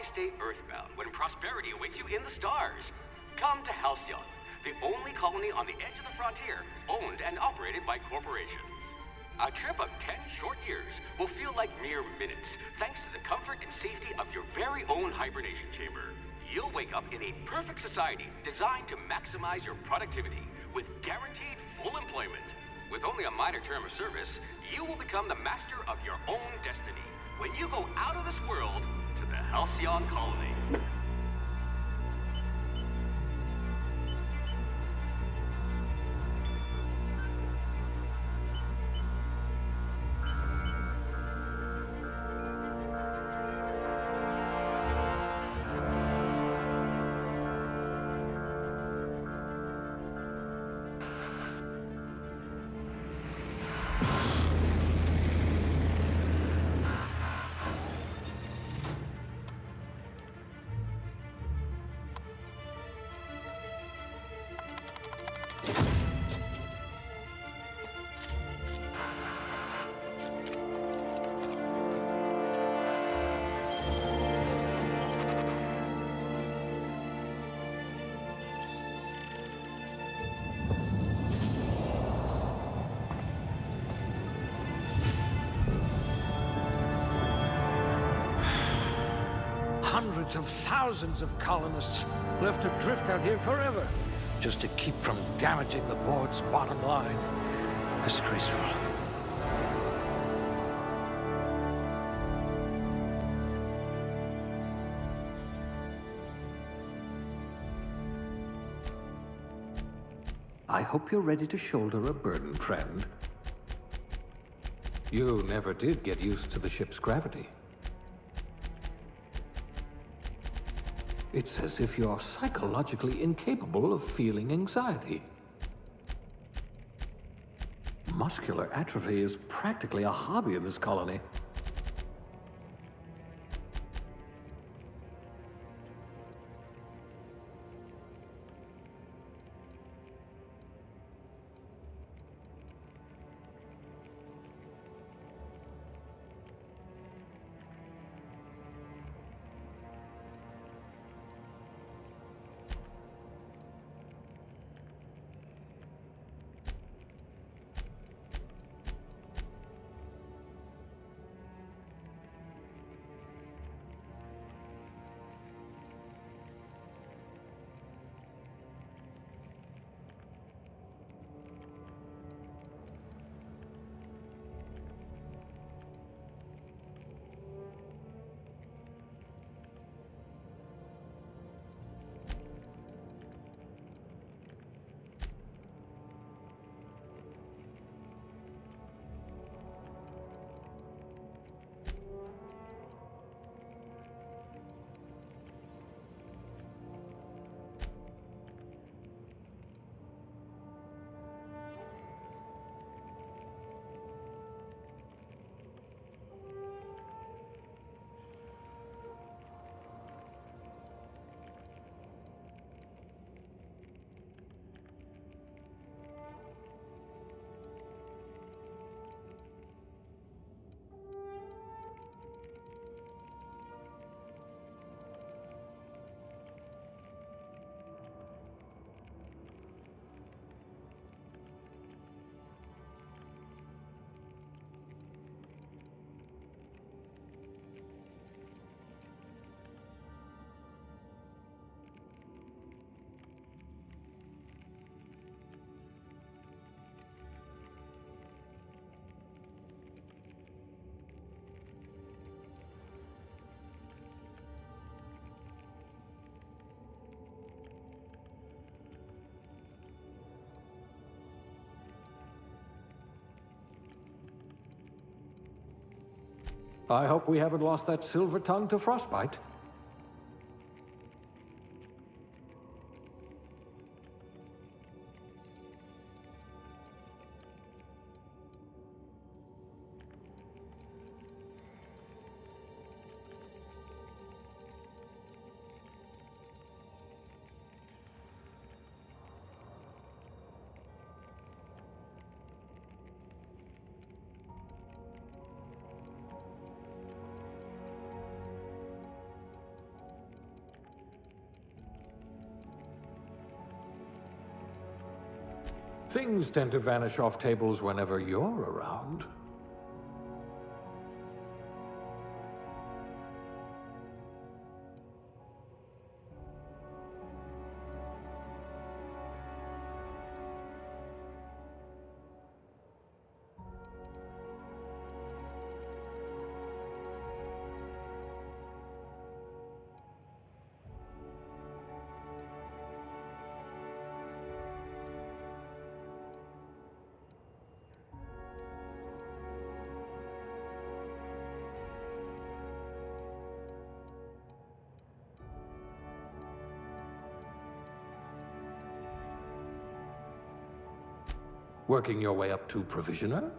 stay earthbound when prosperity awaits you in the stars? Come to Halcyon, the only colony on the edge of the frontier, owned and operated by corporations. A trip of 10 short years will feel like mere minutes, thanks to the comfort and safety of your very own hibernation chamber. You'll wake up in a perfect society designed to maximize your productivity, with guaranteed full employment. With only a minor term of service, you will become the master of your own destiny when you go out of this world to the Halcyon colony. Hundreds of thousands of colonists left adrift out here forever, just to keep from damaging the board's bottom line. Disgraceful. I hope you're ready to shoulder a burden, friend. You never did get used to the ship's gravity. It's as if you're psychologically incapable of feeling anxiety. Muscular atrophy is practically a hobby in this colony. I hope we haven't lost that silver tongue to frostbite. Things tend to vanish off tables whenever you're around. Working your way up to Provisioner?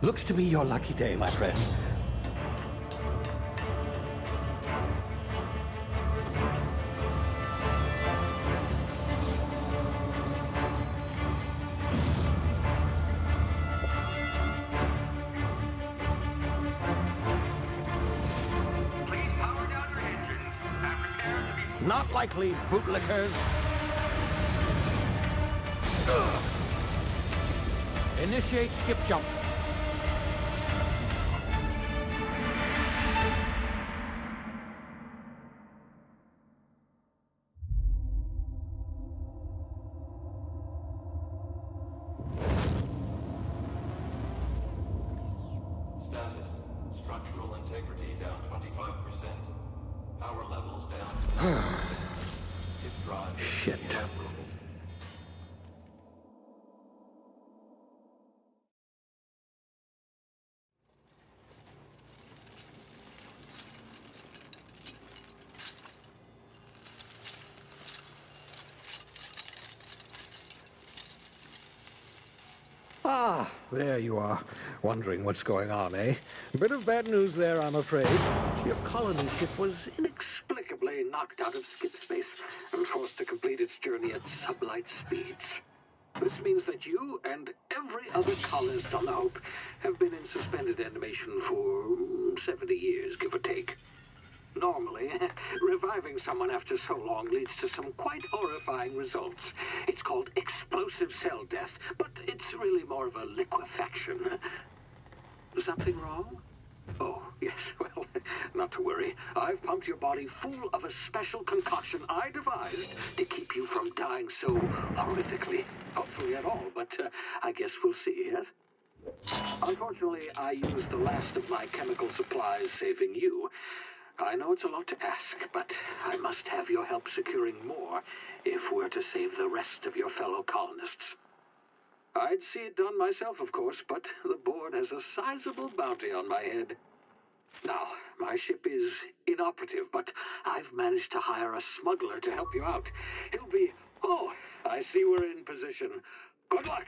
Looks to be your lucky day, my friend. Not likely, bootlickers. Initiate skip jump. Status. Structural integrity down 25%. Power levels down 10%. Hip drive Shit. inoperable. Ah, there you are. Wondering what's going on, eh? Bit of bad news there, I'm afraid. Your colony ship was inexplicably knocked out of skip space and forced to complete its journey at sublight speeds. This means that you and every other colonist on the Hope have been in suspended animation for 70 years, give or take. Normally, reviving someone after so long leads to some quite horrifying results. It's called explosive cell death, but it's really more of a liquefaction. Something wrong? Oh, yes, well, not to worry. I've pumped your body full of a special concoction I devised to keep you from dying so horrifically. Hopefully at all, but I guess we'll see, yes? Unfortunately, I used the last of my chemical supplies saving you. I know it's a lot to ask, but I must have your help securing more if we're to save the rest of your fellow colonists. I'd see it done myself, of course, but the board has a sizable bounty on my head. Now, my ship is inoperative, but I've managed to hire a smuggler to help you out. He'll be... Oh, I see we're in position. Good luck!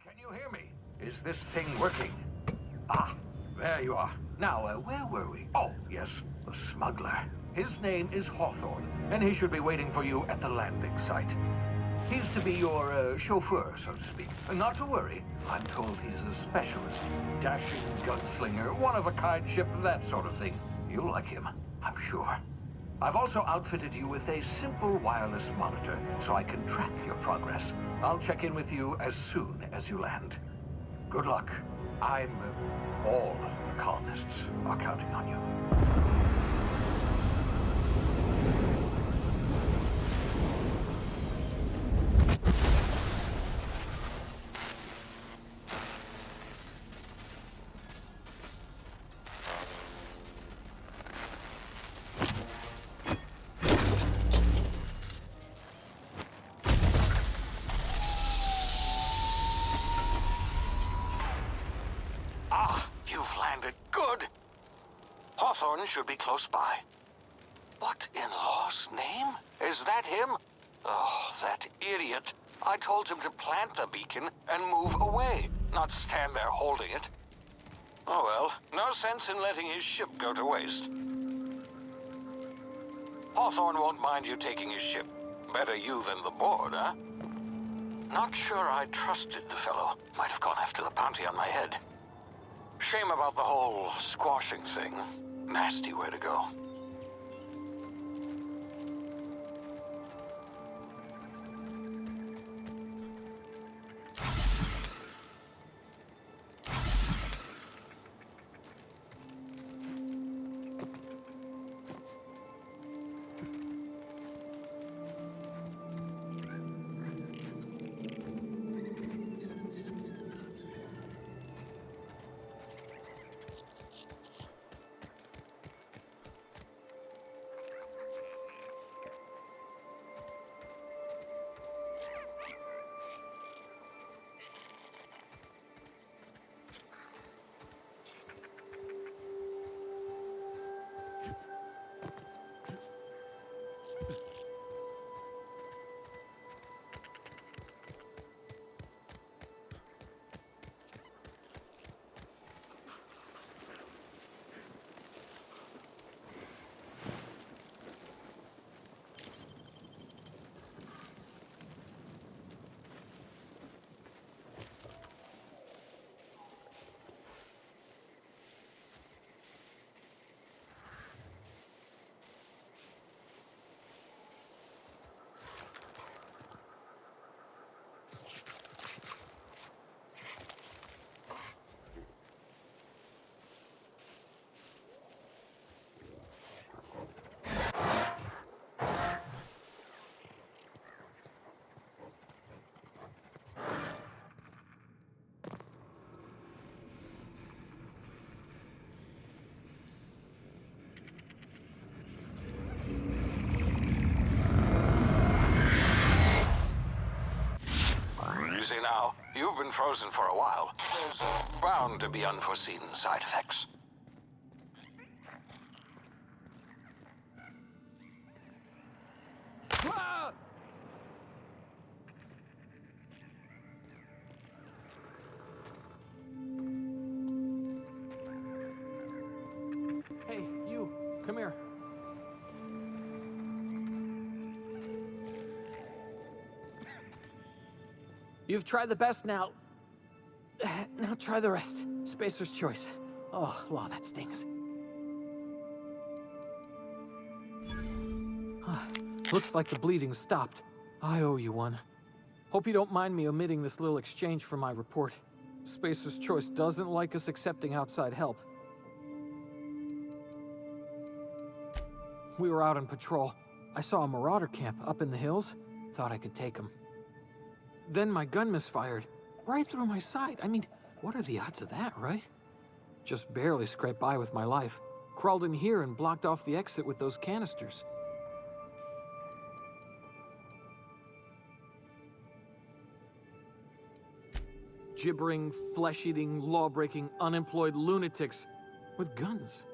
Can you hear me? Is this thing working? Ah, there you are. Now, where were we? Oh, yes, the smuggler. His name is Hawthorne, and he should be waiting for you at the landing site. He's to be your chauffeur, so to speak. Not to worry. I'm told he's a specialist. Dashing gunslinger, one-of-a-kind ship, that sort of thing. You'll like him, I'm sure. I've also outfitted you with a simple wireless monitor, so I can track your progress. I'll check in with you as soon as you land. Good luck. All the colonists are counting on you. Hawthorne should be close by. What in law's name? Is that him? Oh, that idiot. I told him to plant the beacon and move away, not stand there holding it. Oh well, no sense in letting his ship go to waste. Hawthorne won't mind you taking his ship. Better you than the board, huh? Not sure I trusted the fellow. Might have gone after the bounty on my head. Shame about the whole squashing thing. Nasty way to go. been frozen for a while. There's bound to be unforeseen side effects. Hey, you, come here. You've tried the best now. Now try the rest. Spacer's choice. Oh, law, that stings. Looks like the bleeding stopped. I owe you one. Hope you don't mind me omitting this little exchange from my report. Spacer's choice doesn't like us accepting outside help. We were out on patrol. I saw a marauder camp up in the hills. Thought I could take him. Then my gun misfired. Right through my side. I mean, what are the odds of that, right? Just barely scraped by with my life. Crawled in here and blocked off the exit with those canisters. Gibbering, flesh-eating, law-breaking, unemployed lunatics with guns.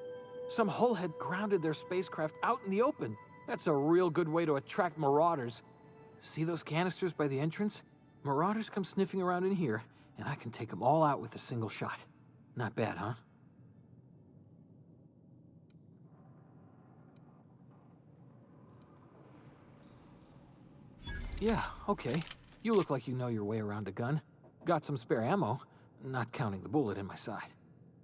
Some hull had grounded their spacecraft out in the open. That's a real good way to attract marauders. See those canisters by the entrance? Marauders come sniffing around in here, and I can take them all out with a single shot. Not bad, huh? Yeah, okay. You look like you know your way around a gun. Got some spare ammo, not counting the bullet in my side.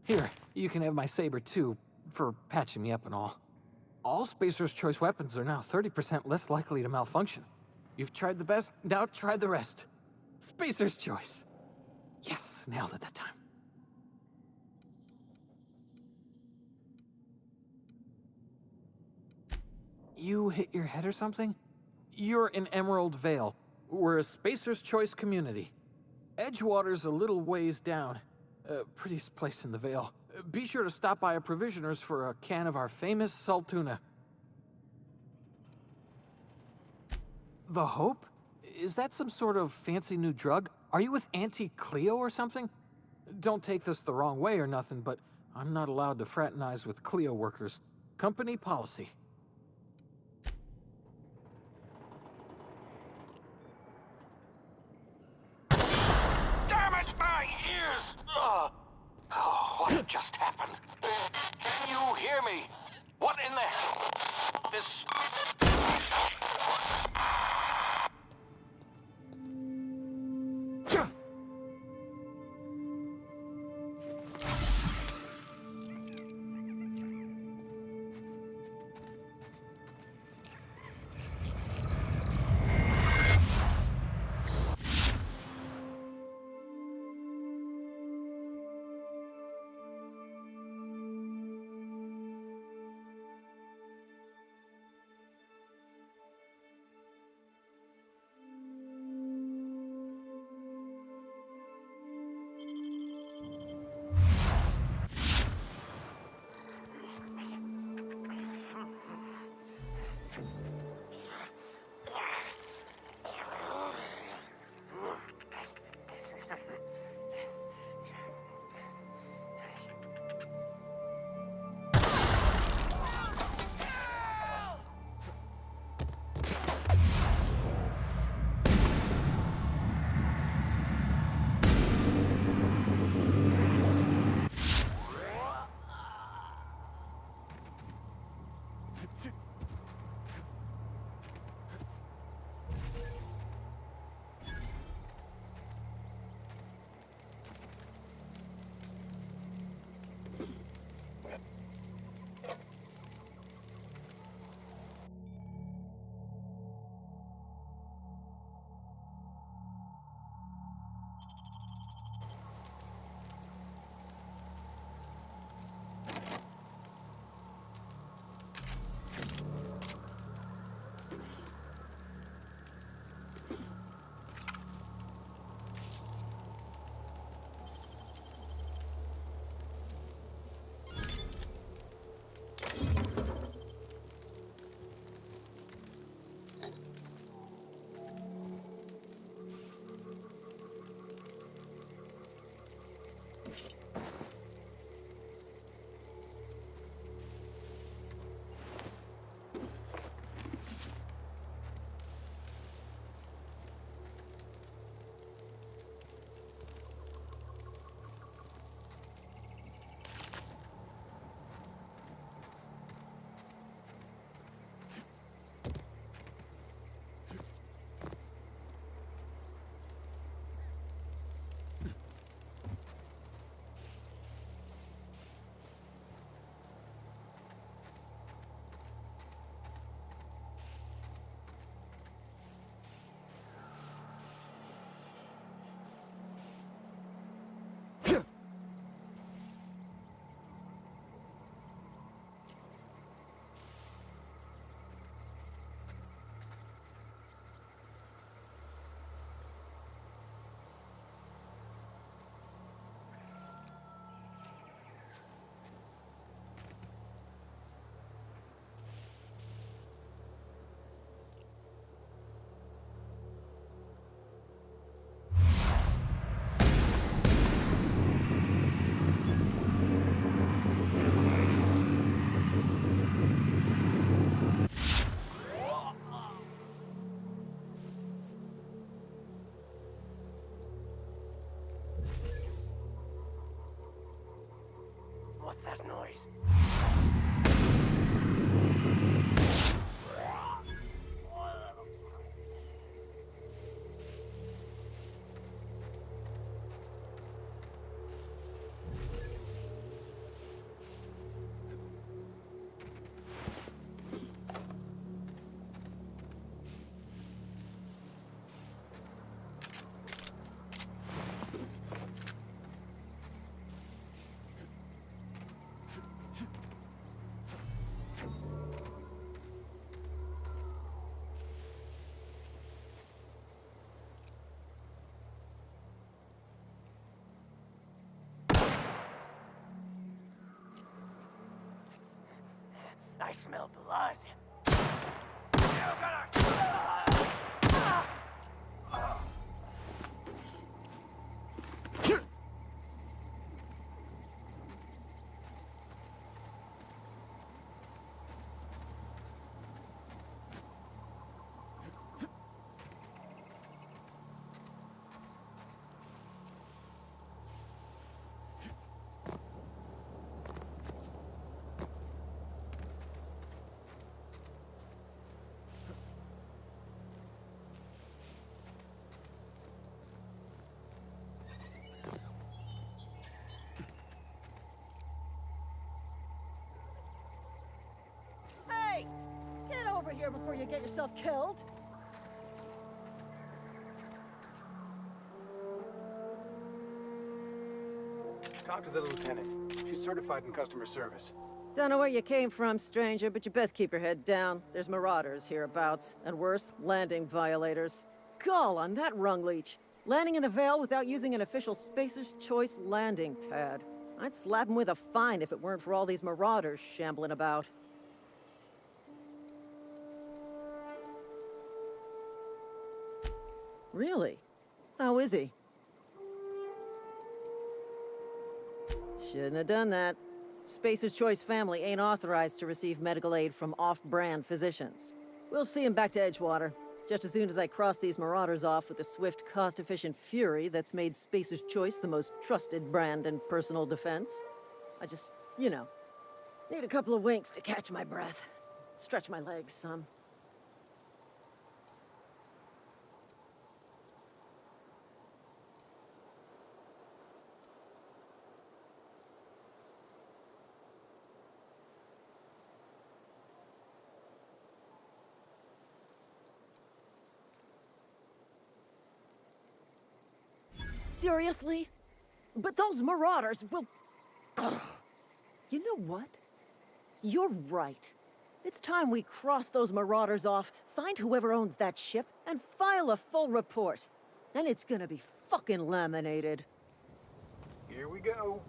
Here, you can have my saber too, for patching me up and all. All Spacer's Choice weapons are now 30% less likely to malfunction. You've tried the best, now try the rest. Spacer's Choice. Yes, nailed it that time. You hit your head or something? You're in Emerald Vale. We're a Spacer's Choice community. Edgewater's a little ways down. Prettiest place in the Vale. Be sure to stop by a provisioner's for a can of our famous salt tuna. The Hope? Is that some sort of fancy new drug? Are you with Auntie Cleo or something? Don't take this the wrong way or nothing, but I'm not allowed to fraternize with Cleo workers. Company policy. What just happened? Can you hear me? What in the... This... I smell blood. You're gonna... Hey! Get over here before you get yourself killed! Talk to the lieutenant. She's certified in customer service. Don't know where you came from, stranger, but you best keep your head down. There's marauders hereabouts, and worse, landing violators. Gall on that rung leech. Landing in the Vale without using an official Spacer's Choice landing pad. I'd slap him with a fine if it weren't for all these marauders shambling about. Really? How is he? Shouldn't have done that. Spacer's Choice family ain't authorized to receive medical aid from off-brand physicians. We'll see him back to Edgewater, just as soon as I cross these marauders off with the swift, cost-efficient fury that's made Spacer's Choice the most trusted brand in personal defense. I just, you know, need a couple of winks to catch my breath. Stretch my legs some. Seriously? But those marauders will... Ugh. You know what? You're right. It's time we cross those marauders off, find whoever owns that ship, and file a full report. Then it's gonna be fucking laminated. Here we go.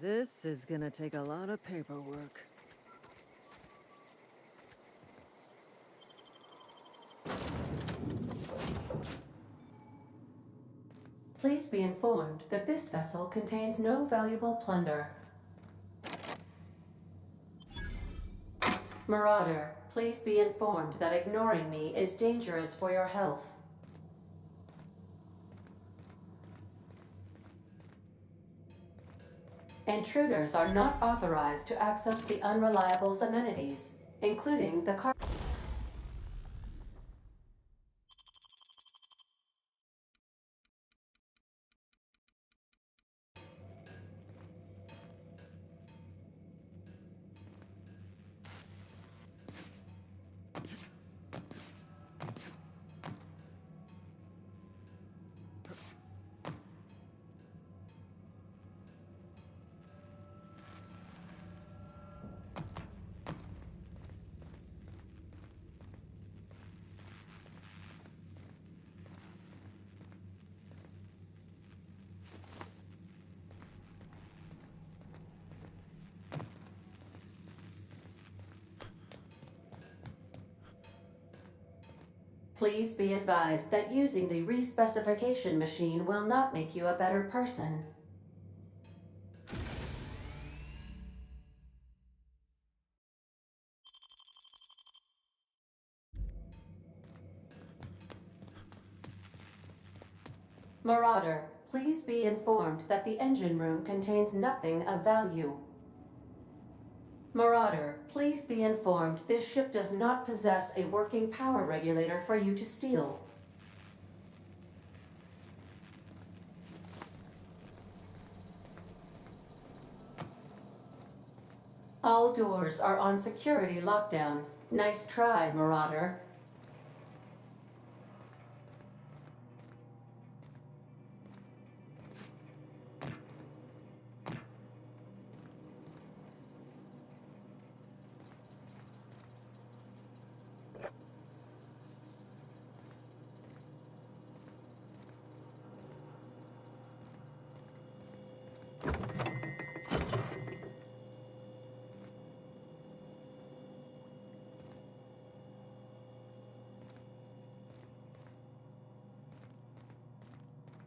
This is gonna take a lot of paperwork. Please be informed that this vessel contains no valuable plunder. Marauder, please be informed that ignoring me is dangerous for your health. Intruders are not authorized to access the Unreliable's amenities, including the car. Please be advised that using the respecification machine will not make you a better person. Marauder, please be informed that the engine room contains nothing of value. Marauder, please be informed this ship does not possess a working power regulator for you to steal. All doors are on security lockdown. Nice try, Marauder.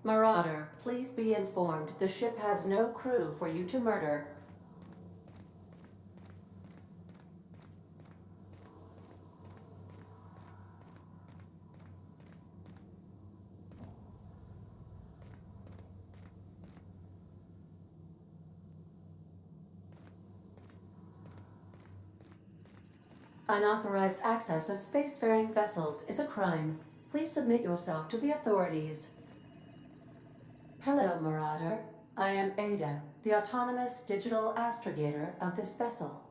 Marauder, please be informed the ship has no crew for you to murder. Unauthorized access of spacefaring vessels is a crime. Please submit yourself to the authorities. Hello, Marauder. I am Ada, the autonomous digital astrogator of this vessel.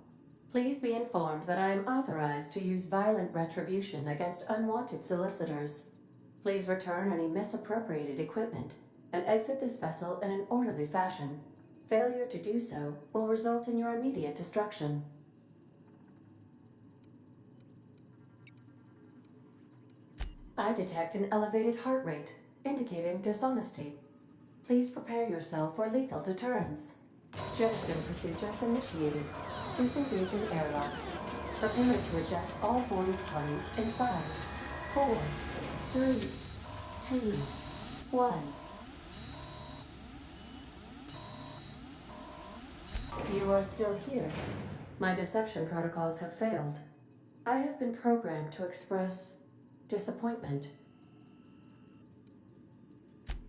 Please be informed that I am authorized to use violent retribution against unwanted solicitors. Please return any misappropriated equipment and exit this vessel in an orderly fashion. Failure to do so will result in your immediate destruction. I detect an elevated heart rate, indicating dishonesty. Please prepare yourself for lethal deterrence. Jettison procedures initiated. Disengaging airlocks. Prepare to eject all boarding parties in 5, 4, 3, 2, 1. You are still here. My deception protocols have failed. I have been programmed to express disappointment.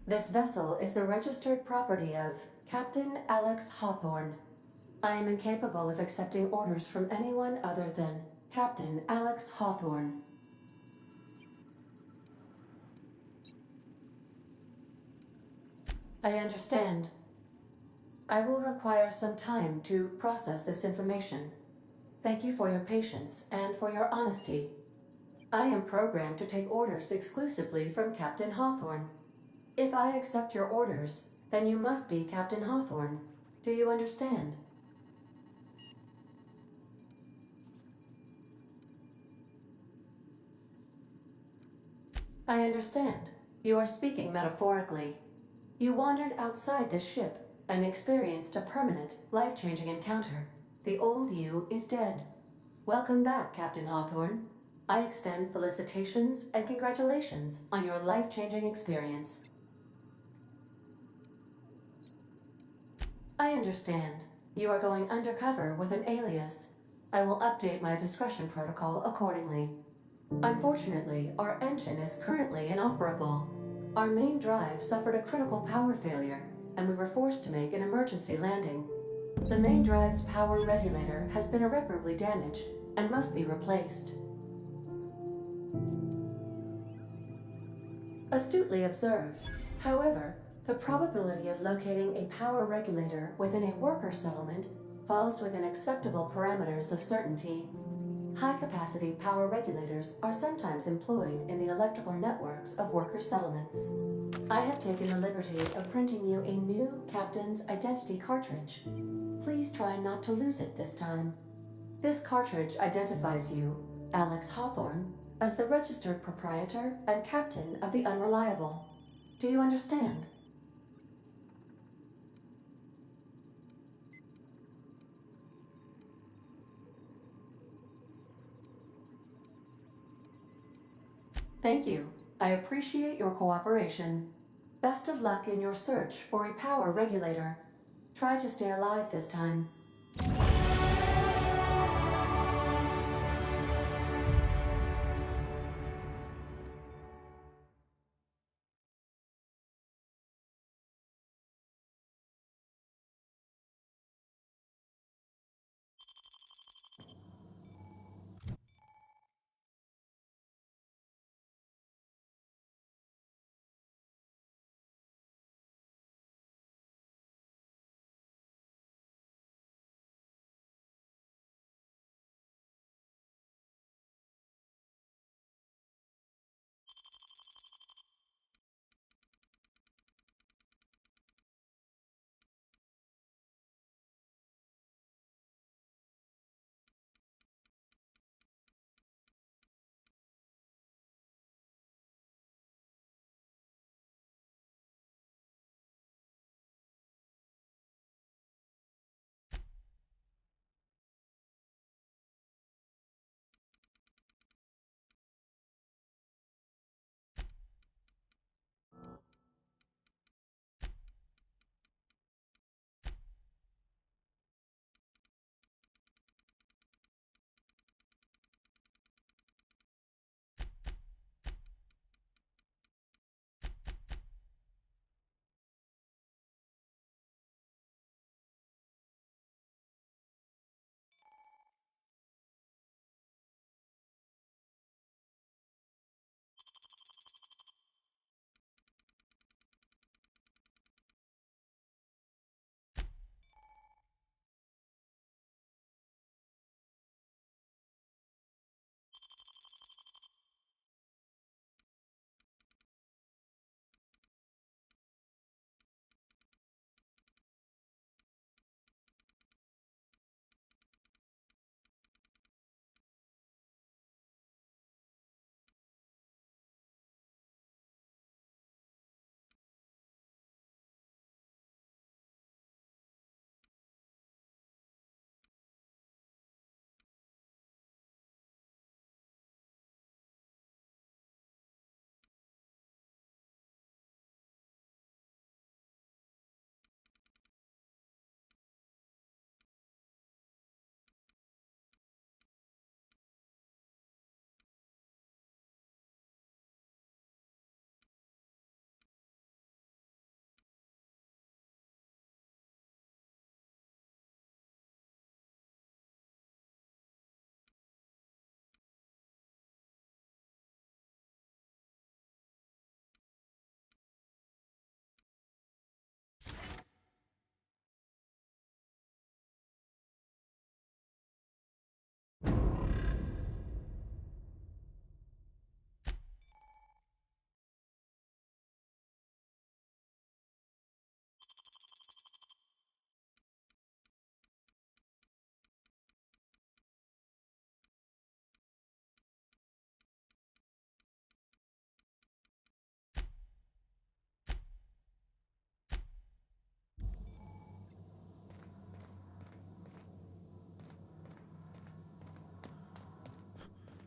This vessel is the registered property of Captain Alex Hawthorne. I am incapable of accepting orders from anyone other than Captain Alex Hawthorne. I understand. I will require some time to process this information. Thank you for your patience and for your honesty. I am programmed to take orders exclusively from Captain Hawthorne. If I accept your orders, then you must be Captain Hawthorne. Do you understand? I understand. You are speaking metaphorically. You wandered outside this ship and experienced a permanent, life-changing encounter. The old you is dead. Welcome back, Captain Hawthorne. I extend felicitations and congratulations on your life-changing experience. I understand. You are going undercover with an alias. I will update my discretion protocol accordingly. Unfortunately, our engine is currently inoperable. Our main drive suffered a critical power failure, and we were forced to make an emergency landing. The main drive's power regulator has been irreparably damaged and must be replaced. Astutely observed. However, the probability of locating a power regulator within a worker settlement falls within acceptable parameters of certainty. High-capacity power regulators are sometimes employed in the electrical networks of worker settlements. I have taken the liberty of printing you a new Captain's Identity cartridge. Please try not to lose it this time. This cartridge identifies you, Alex Hawthorne, as the registered proprietor and captain of the Unreliable. Do you understand? Thank you. I appreciate your cooperation. Best of luck in your search for a power regulator. Try to stay alive this time.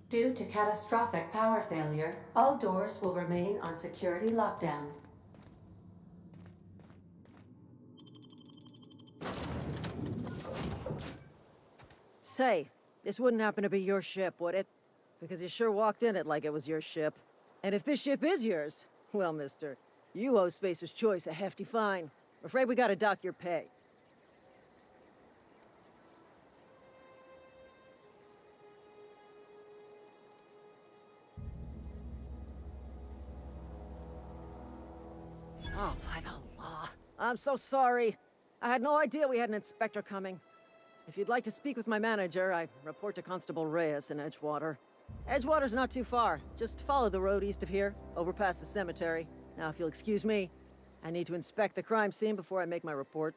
Due to catastrophic power failure, all doors will remain on security lockdown. Say, this wouldn't happen to be your ship, would it? Because you sure walked in it like it was your ship. And if this ship is yours, well, mister, you owe Spacer's Choice a hefty fine. I'm afraid we gotta dock your pay. Oh, by the law. I'm so sorry. I had no idea we had an inspector coming. If you'd like to speak with my manager, I report to Constable Reyes in Edgewater. Edgewater's not too far. Just follow the road east of here, over past the cemetery. Now, if you'll excuse me, I need to inspect the crime scene before I make my report.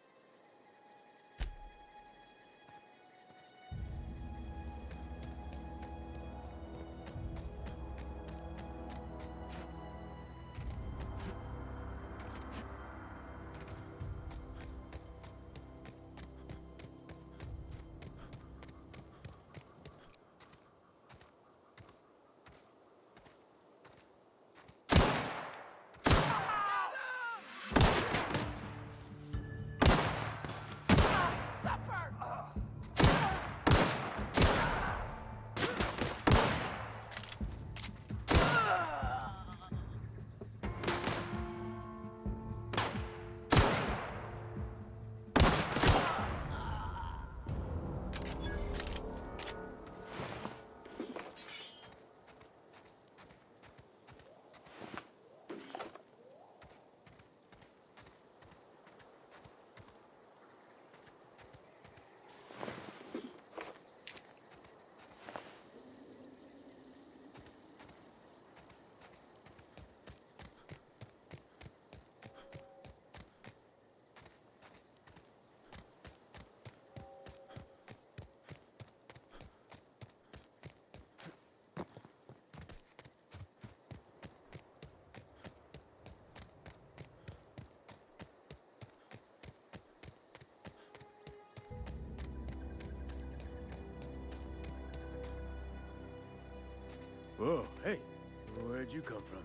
Whoa, hey, where'd you come from?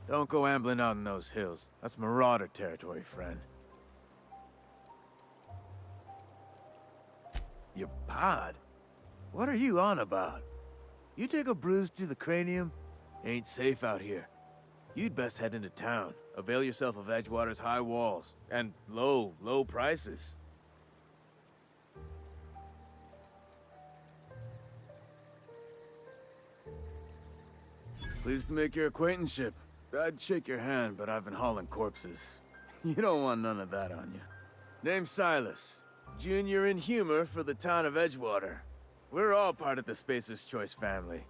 Don't go ambling out in those hills. That's Marauder territory, friend. Your pod? What are you on about? You take a bruise to the cranium? Ain't safe out here. You'd best head into town. Avail yourself of Edgewater's high walls. And low prices. Pleased to make your acquaintanceship. I'd shake your hand, but I've been hauling corpses. You don't want none of that on you. Name's Silas. Junior in humor for the town of Edgewater. We're all part of the Spacer's Choice family.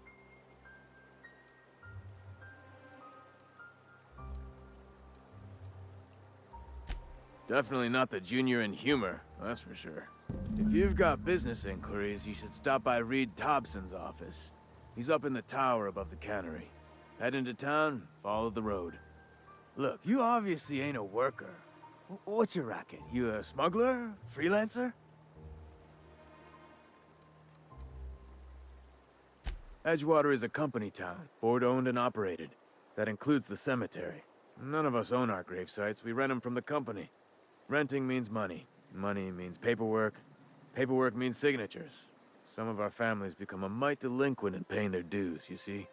Definitely not the junior in humor, that's for sure. If you've got business inquiries, you should stop by Reed Thompson's office. He's up in the tower above the cannery. Head into town, follow the road. Look, you obviously ain't a worker. What's your racket? You a smuggler? Freelancer? Edgewater is a company town, board-owned and operated. That includes the cemetery. None of us own our grave sites, we rent them from the company. Renting means money. Money means paperwork. Paperwork means signatures. Some of our families become a mite delinquent in paying their dues, you see?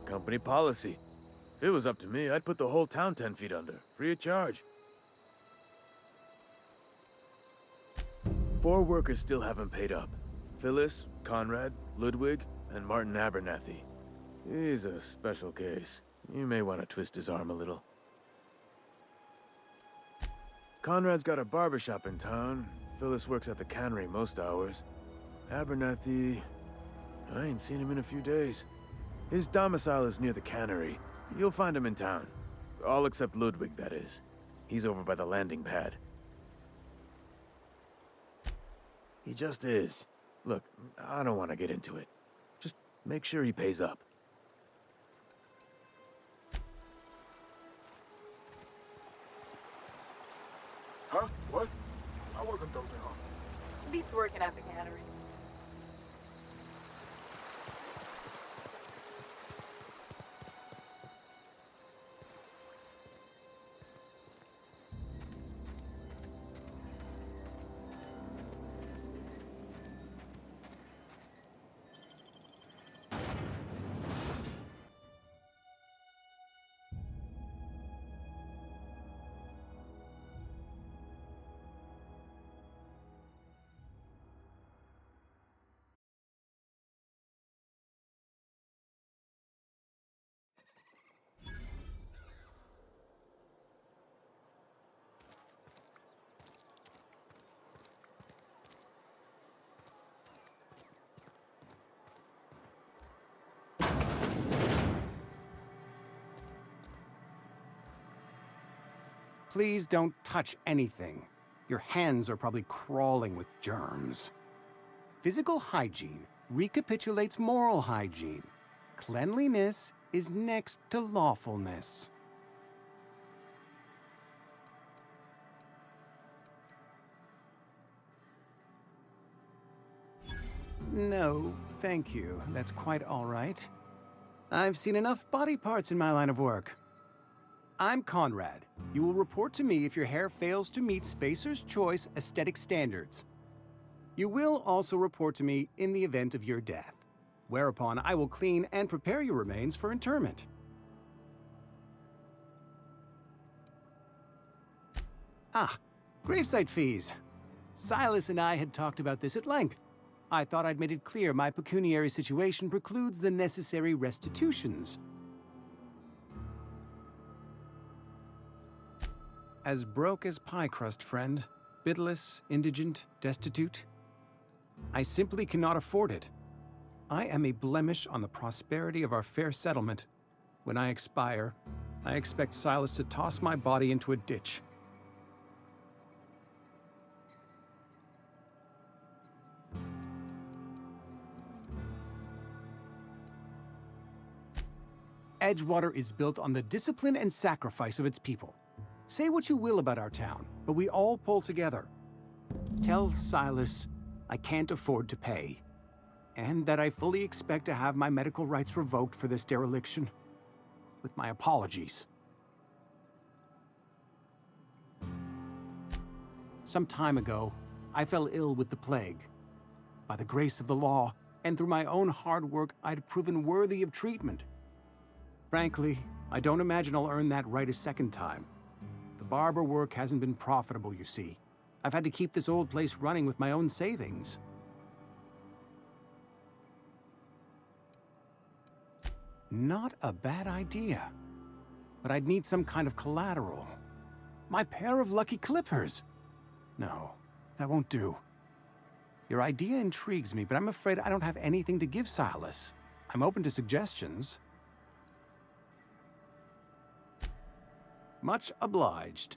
Company policy. If it was up to me, I'd put the whole town 10 feet under, free of charge. 4 workers still haven't paid up. Phyllis, Conrad, Ludwig, and Martin Abernathy. He's a special case. You may want to twist his arm a little. Conrad's got a barbershop in town. Phyllis works at the cannery most hours. Abernathy... I ain't seen him in a few days. His domicile is near the cannery. You'll find him in town. All except Ludwig, that is. He's over by the landing pad. He just is. Look, I don't want to get into it. Just make sure he pays up. Huh? What? I wasn't dozing off. Beats working at the cannery. Please don't touch anything. Your hands are probably crawling with germs. Physical hygiene recapitulates moral hygiene. Cleanliness is next to lawfulness. No, thank you. That's quite all right. I've seen enough body parts in my line of work. I'm Conrad. You will report to me if your hair fails to meet Spacer's Choice aesthetic standards. You will also report to me in the event of your death, whereupon I will clean and prepare your remains for interment. Ah, gravesite fees. Silas and I had talked about this at length. I thought I'd made it clear my pecuniary situation precludes the necessary restitutions. As broke as pie crust, friend. Bidless, indigent, destitute. I simply cannot afford it. I am a blemish on the prosperity of our fair settlement. When I expire, I expect Silas to toss my body into a ditch. Edgewater is built on the discipline and sacrifice of its people. Say what you will about our town, but we all pull together. Tell Silas I can't afford to pay, and that I fully expect to have my medical rights revoked for this dereliction. With my apologies. Some time ago, I fell ill with the plague. By the grace of the law, and through my own hard work, I'd proven worthy of treatment. Frankly, I don't imagine I'll earn that right a second time. The barber work hasn't been profitable, you see. I've had to keep this old place running with my own savings. Not a bad idea. But I'd need some kind of collateral. My pair of lucky clippers! No, that won't do. Your idea intrigues me, but I'm afraid I don't have anything to give Silas. I'm open to suggestions. Much obliged.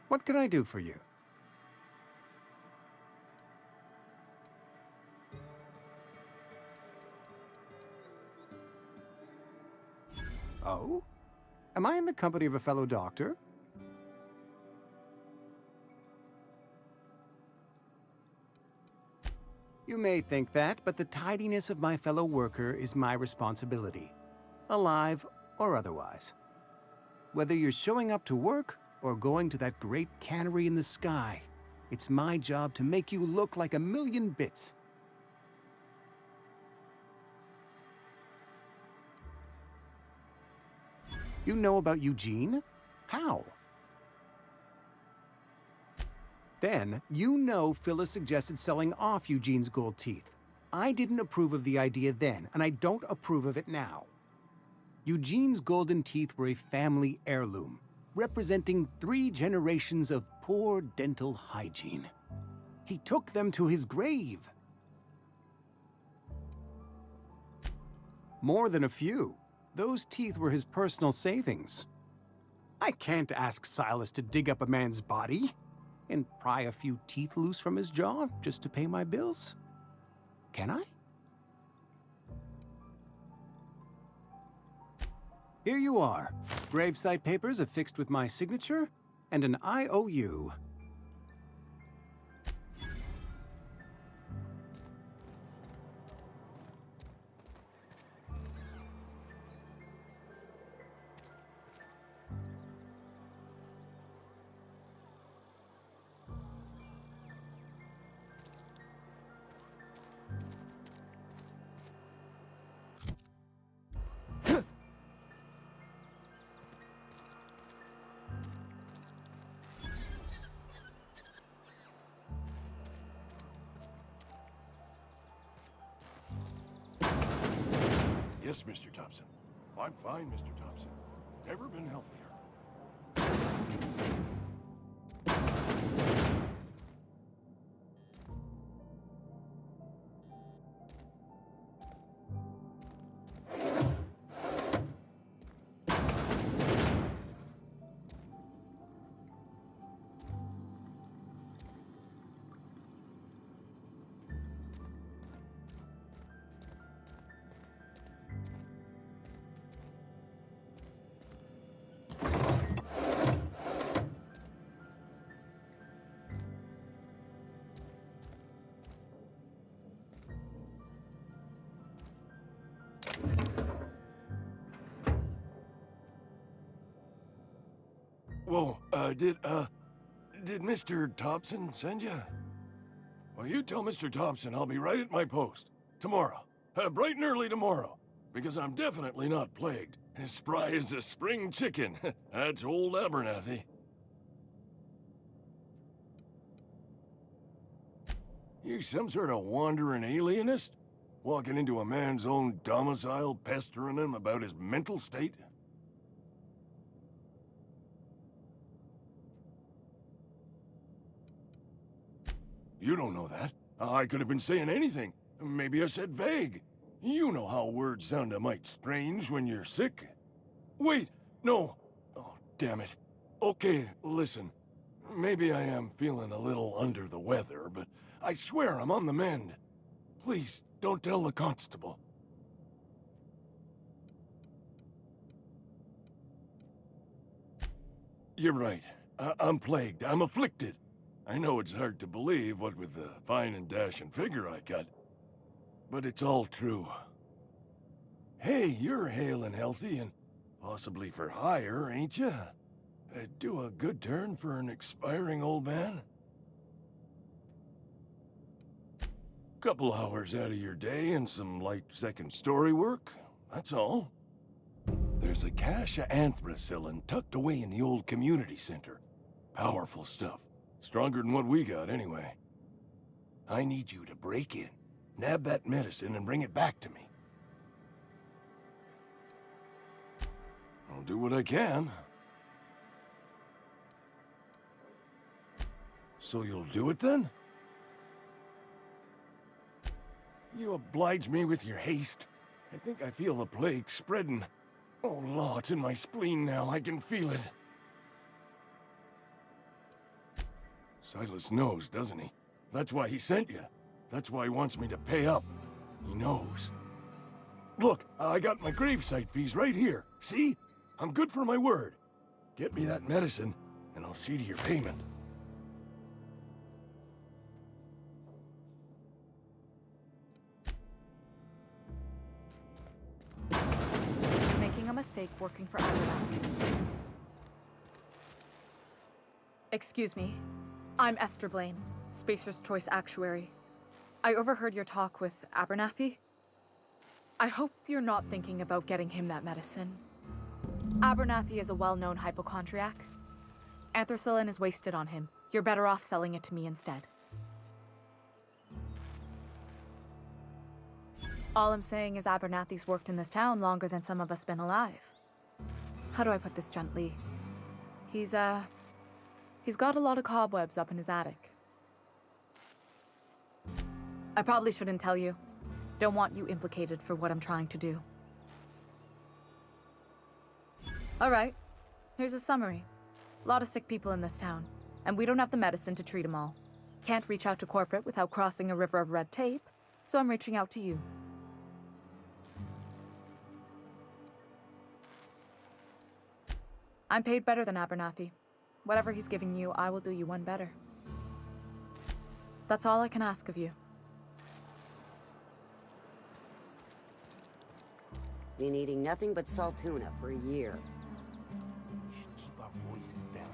What can I do for you? Oh? Am I in the company of a fellow doctor? You may think that, but the tidiness of my fellow worker is my responsibility, alive or otherwise. Whether you're showing up to work or going to that great cannery in the sky, it's my job to make you look like a million bits. You know about Eugene? How? Then, you know Phyllis suggested selling off Eugene's gold teeth. I didn't approve of the idea then, and I don't approve of it now. Eugene's golden teeth were a family heirloom, representing 3 generations of poor dental hygiene. He took them to his grave. More than a few. Those teeth were his personal savings. I can't ask Silas to dig up a man's body and pry a few teeth loose from his jaw just to pay my bills. Can I? Here you are. Gravesite papers affixed with my signature and an IOU. Yes, Mr. Thompson. I'm fine, Mr. Thompson. Never been healthier. Whoa, did Mr. Thompson send you? Well, you tell Mr. Thompson I'll be right at my post. Tomorrow. Bright and early tomorrow. Because I'm definitely not plagued. As spry as a spring chicken. That's old Abernathy. You some sort of wandering alienist? Walking into a man's own domicile, pestering him about his mental state? You don't know that. I could have been saying anything. Maybe I said vague. You know how words sound a mite strange when you're sick. Wait, no. Oh, damn it. Okay, listen. Maybe I am feeling a little under the weather, but I swear I'm on the mend. Please, don't tell the constable. You're right. I'm plagued. I'm afflicted. I know it's hard to believe, what with the fine and dashing figure I got. But it's all true. Hey, you're hale and healthy and possibly for hire, ain't you? Do a good turn for an expiring old man? Couple hours out of your day and some light second-story work, that's all. There's a cache of anthracillin tucked away in the old community center. Powerful stuff. Stronger than what we got, anyway. I need you to break in, nab that medicine, and bring it back to me. I'll do what I can. So you'll do it, then? You oblige me with your haste. I think I feel the plague spreading. Oh, Law, it's in my spleen now. I can feel it. Silas knows, doesn't he? That's why he sent you. That's why he wants me to pay up. He knows. Look, I got my gravesite fees right here. See? I'm good for my word. Get me that medicine, and I'll see to your payment. Making a mistake working for Abernathy. Excuse me. I'm Esther Blaine, Spacer's Choice Actuary. I overheard your talk with Abernathy. I hope you're not thinking about getting him that medicine. Abernathy is a well-known hypochondriac. Anthracillin is wasted on him. You're better off selling it to me instead. All I'm saying is Abernathy's worked in this town longer than some of us been alive. How do I put this gently? He's got a lot of cobwebs up in his attic. I probably shouldn't tell you. Don't want you implicated for what I'm trying to do. All right, here's a summary. A lot of sick people in this town, and we don't have the medicine to treat them all. Can't reach out to corporate without crossing a river of red tape, so I'm reaching out to you. I'm paid better than Abernathy. Whatever he's giving you, I will do you one better. That's all I can ask of you. Been eating nothing but salt tuna for a year. We should keep our voices down.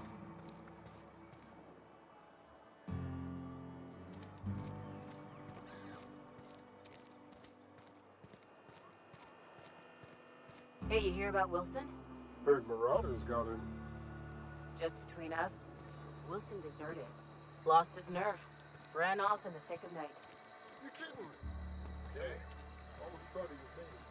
Hey, you hear about Wilson? Heard Marauders got him. Just between us, Wilson deserted. Lost his nerve. Ran off in the thick of night. You're kidding me. Dang. I always thought he was dead.